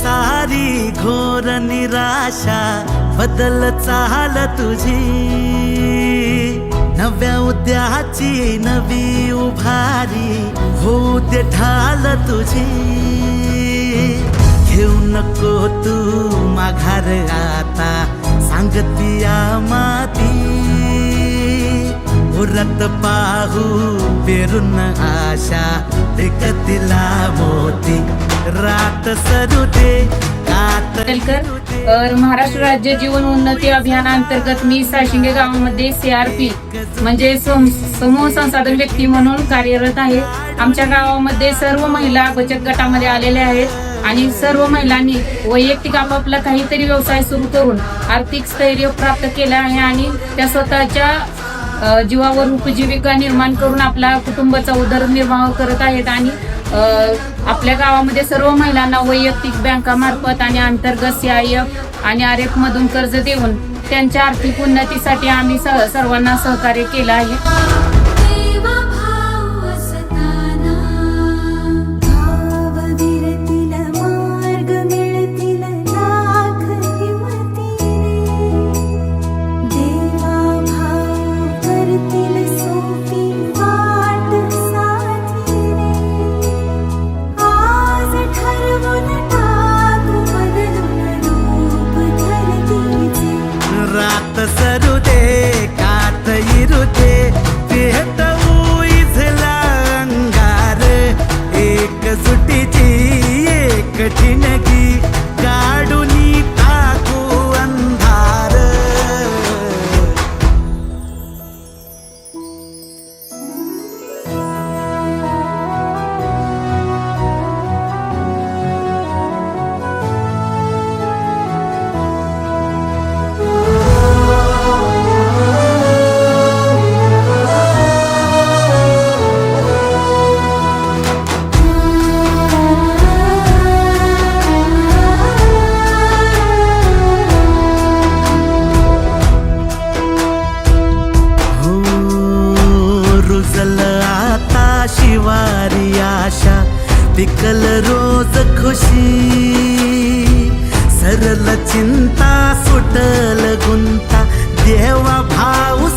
सारी घोर निराशा बदल चाल तुझी, नव्या उद्याची नवी उभारी होऊ दे ढाल तुझी। घेऊ नको तू माघार आता सांगतिया माती, उरत पाहू पेरून आशा विकतिला मोती। रात सरू दे कात महाराष्ट्र राज्य जीवन उन्नती अभियानांतर्गत मी साशिंगे गावामध्ये CRP म्हणजे समूह संसाधन व्यक्ती म्हणून कार्यरत आहे। आमच्या गावामध्ये सर्व महिला बचत गटामध्ये आलेल्या आहेत आणि सर्व महिलांनी वैयक्तिक आपापला काहीतरी व्यवसाय सुरू करून आर्थिक स्थैर्य प्राप्त केलं आहे आणि त्या स्वतःच्या जीवावर उपजीविका निर्माण करून आपला कुटुंबाचा उदरनिर्वाह करत आहेत। आणि आपल्या गावामध्ये सर्व महिलांना वैयक्तिक बँकामार्फत आणि अंतर्गत CIF आणि RF मधून कर्ज देऊन त्यांच्या आर्थिक उन्नतीसाठी आम्ही सर्वांना सहकार्य केलं आहे। रात सरू दे कात इरू दे पेटवू इझला अंगार, एक सुटीची एक ठिणगी काढूनी टाकू अंधार। आता शिवारी आशा पिकल रोज खुशी, सरल चिंता सुटल गुंता देवा भाऊ